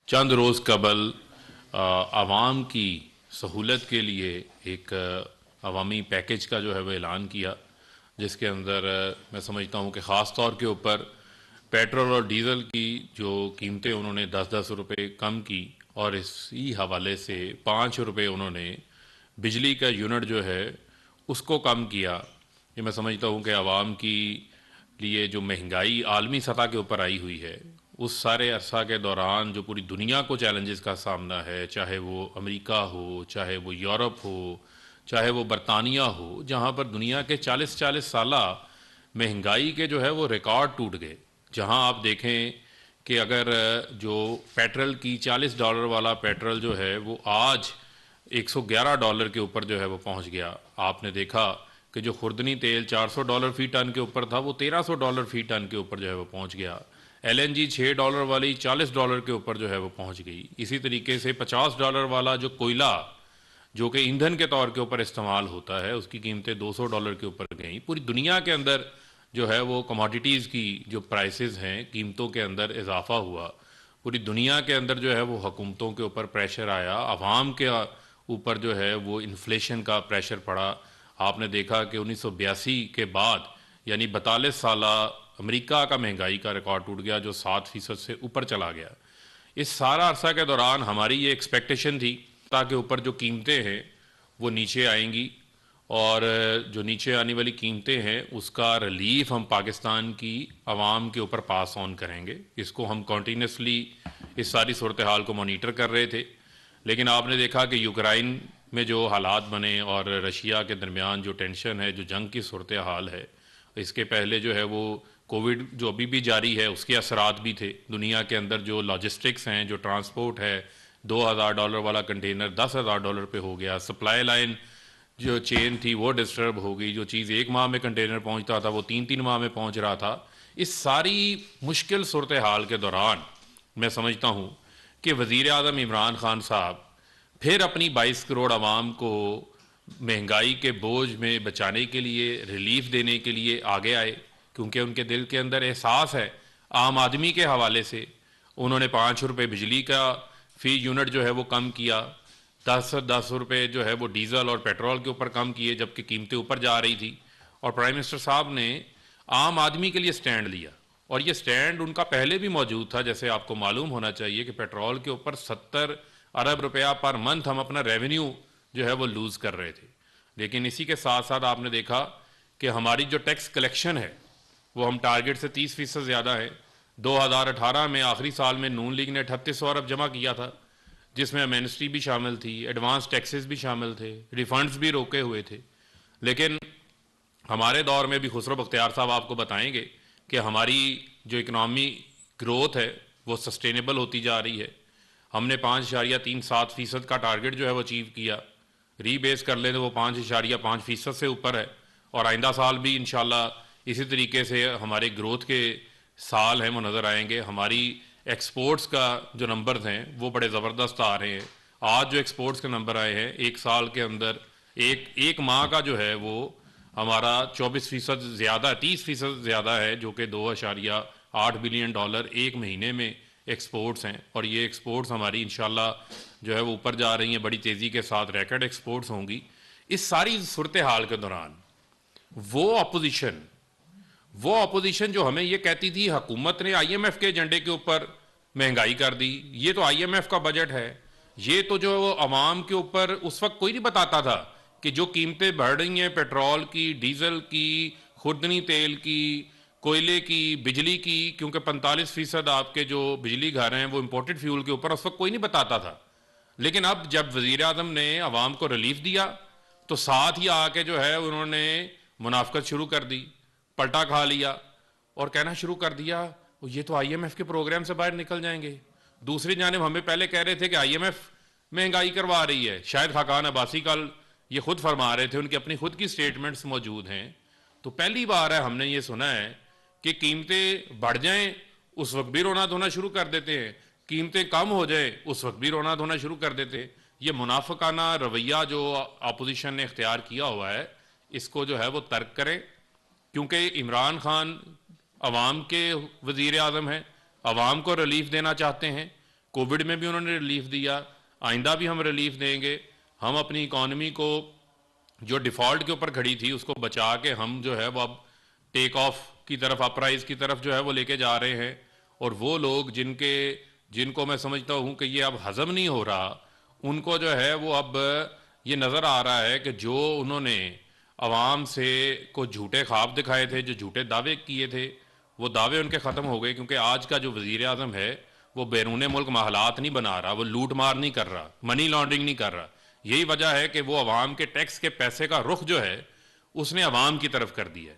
चंद रोज़ कबल आवाम की सहूलत के लिए एक अवामी पैकेज का जो है वो ऐलान किया, जिसके अंदर मैं समझता हूँ कि ख़ास तौर के ऊपर पेट्रोल और डीज़ल की जो कीमतें उन्होंने 10-10 रुपये कम की और इसी हवाले से 5 रुपये उन्होंने बिजली का यूनिट जो है उसको कम किया। ये मैं समझता हूँ कि आवाम की लिए जो महंगाई आलमी सतह के ऊपर आई हुई है, उस सारे अरसा के दौरान जो पूरी दुनिया को चैलेंजेस का सामना है, चाहे वो अमेरिका हो, चाहे वो यूरोप हो, चाहे वो बरतानिया हो, जहाँ पर दुनिया के 40-40 साला महंगाई के जो है वो रिकॉर्ड टूट गए। जहाँ आप देखें कि अगर जो पेट्रोल की $40 वाला पेट्रोल जो है वो आज $111 के ऊपर जो है वो पहुंच गया। आपने देखा कि जो खुर्दनी तेल $400 फी टन के ऊपर था वो $1300 फी टन के ऊपर जो है वो पहुंच गया। LNG $6 वाली $40 के ऊपर जो है वो पहुंच गई। इसी तरीके से $50 वाला जो कोयला जो कि ईंधन के तौर के ऊपर इस्तेमाल होता है, उसकी कीमतें $200 के ऊपर गई। पूरी दुनिया के अंदर जो है वो कमोडिटीज़ की जो प्राइसेस हैं, कीमतों के अंदर इजाफा हुआ। पूरी दुनिया के अंदर जो है वो हुकूमतों के ऊपर प्रेशर आया, आवाम के ऊपर जो है वो इन्फ्लेशन का प्रेशर पड़ा। आपने देखा कि 1982 के बाद यानी 42 साला अमेरिका का महंगाई का रिकॉर्ड टूट गया, जो 7% से ऊपर चला गया। इस सारा अरसा के दौरान हमारी ये एक्सपेक्टेशन थी ताकि ऊपर जो कीमतें हैं वो नीचे आएंगी, और जो नीचे आने वाली कीमतें हैं उसका रिलीफ हम पाकिस्तान की आवाम के ऊपर पास ऑन करेंगे। इसको हम कॉन्टीन्यूसली इस सारी सूरत हाल को मॉनिटर कर रहे थे। लेकिन आपने देखा कि यूक्रेन में जो हालात बने और रशिया के दरमियान जो टेंशन है, जो जंग की सूरत हाल है, इसके पहले जो है वो कोविड जो अभी भी जारी है उसके असरात भी थे। दुनिया के अंदर जो लॉजिस्टिक्स हैं, जो ट्रांसपोर्ट है, $2000 वाला कंटेनर $10,000 पे हो गया। सप्लाई लाइन जो चेन थी वो डिस्टर्ब हो गई। जो चीज़ 1 माह में कंटेनर पहुंचता था वो 3-3 माह में पहुंच रहा था। इस सारी मुश्किल सूरत हाल के दौरान मैं समझता हूँ कि वज़ीर आज़म इमरान खान साहब फिर अपनी 22 करोड़ आवाम को महंगाई के बोझ में बचाने के लिए, रिलीफ देने के लिए आगे आए, क्योंकि उनके दिल के अंदर एहसास है आम आदमी के हवाले से। उन्होंने 5 रुपये बिजली का फी यूनिट जो है वो कम किया, 10 रुपये जो है वो डीजल और पेट्रोल के ऊपर कम किए, जबकि कीमतें ऊपर जा रही थी। और प्राइम मिनिस्टर साहब ने आम आदमी के लिए स्टैंड लिया, और ये स्टैंड उनका पहले भी मौजूद था। जैसे आपको मालूम होना चाहिए कि पेट्रोल के ऊपर 70 अरब रुपया पर मंथ हम अपना रेवेन्यू जो है वो लूज़ कर रहे थे। लेकिन इसी के साथ साथ आपने देखा कि हमारी जो टैक्स कलेक्शन है वो हम टारगेट से 30% ज़्यादा है। 2018 में आखिरी साल में नून लीग ने 3800 अरब जमा किया था, जिसमें एमनेस्टी भी शामिल थी, एडवांस टैक्सेस भी शामिल थे, रिफंड्स भी रोके हुए थे। लेकिन हमारे दौर में भी खुसरो बख्तियार साहब आपको बताएंगे कि हमारी जो इकनॉमी ग्रोथ है वो सस्टेनेबल होती जा रही है। हमने 5.37% का टारगेट जो है वो अचीव किया। रीबेस कर लें तो वो 5.5% से ऊपर है, और आइंदा साल भी इंशाल्लाह इसी तरीके से हमारे ग्रोथ के साल हैं वो नज़र आएंगे। हमारी एक्सपोर्ट्स का जो नंबर्स हैं वो बड़े ज़बरदस्त आ रहे हैं। आज जो एक्सपोर्ट्स के नंबर आए हैं एक साल के अंदर, एक माह का जो है वो हमारा 24% ज़्यादा, 30% ज़्यादा है, जो कि $2.8 बिलियन एक महीने में एक्सपोर्ट्स हैं। और ये एक्सपोर्ट्स हमारी इंशाल्लाह जो है वो ऊपर जा रही हैं बड़ी तेज़ी के साथ, रैकेट एक्सपोर्ट्स होंगी। इस सारी सूरत हाल के दौरान वो अपोजिशन जो हमें ये कहती थी हुकूमत ने IMF के एजेंडे के ऊपर महंगाई कर दी, ये तो IMF का बजट है, ये तो जो अवाम के ऊपर उस वक्त कोई नहीं बताता था कि जो कीमतें बढ़ रही हैं पेट्रोल की, डीजल की, खुर्दनी तेल की, कोयले की, बिजली की, क्योंकि 45% आपके जो बिजली घर हैं वो इम्पोर्टेड फ्यूल के ऊपर, उस वक्त कोई नहीं बताता था। लेकिन अब जब वजीर आजम ने अवाम को रिलीफ दिया तो साथ ही आके जो है उन्होंने मुनाफकत शुरू कर दी, पलटा खा लिया और कहना शुरू कर दिया ये तो IMF के प्रोग्राम से बाहर निकल जाएंगे। दूसरी जानिब हमें पहले कह रहे थे कि IMF महंगाई करवा रही है। शायद खाकान अब्बासी कल ये खुद फरमा रहे थे, उनकी अपनी खुद की स्टेटमेंट्स मौजूद हैं। तो पहली बार है हमने ये सुना है कि कीमतें बढ़ जाएं उस वक्त भी रोना धोना शुरू कर देते हैं, कीमतें कम हो जाए उस वक्त भी रोना धोना शुरू कर देते हैं। ये मुनाफिकाना रवैया जो अपोजिशन ने इख्तियार किया हुआ है, इसको जो है वो तर्क करें, क्योंकि इमरान खान अवाम के वजीर आजम हैं, अवाम को रिलीफ देना चाहते हैं। कोविड में भी उन्होंने रिलीफ दिया, आइंदा भी हम रिलीफ देंगे। हम अपनी इकॉनमी को जो डिफ़ॉल्ट के ऊपर खड़ी थी उसको बचा के हम जो है वो अब टेक ऑफ की तरफ, अपराइज की तरफ जो है वो लेके जा रहे हैं। और वो लोग जिनको मैं समझता हूँ कि ये अब हजम नहीं हो रहा, उनको जो है वो अब ये नज़र आ रहा है कि जो उन्होंने अवाम से को झूठे ख्वाब दिखाए थे, जो झूठे दावे किए थे, वो दावे उनके ख़त्म हो गए। क्योंकि आज का जो वज़ीर आज़म है वो बैरून मुल्क माहलात नहीं बना रहा, वो लूट मार नहीं कर रहा, मनी लॉन्ड्रिंग नहीं कर रहा। यही वजह है कि वो अवाम के टैक्स के पैसे का रुख जो है उसने अवाम की तरफ कर दिया है।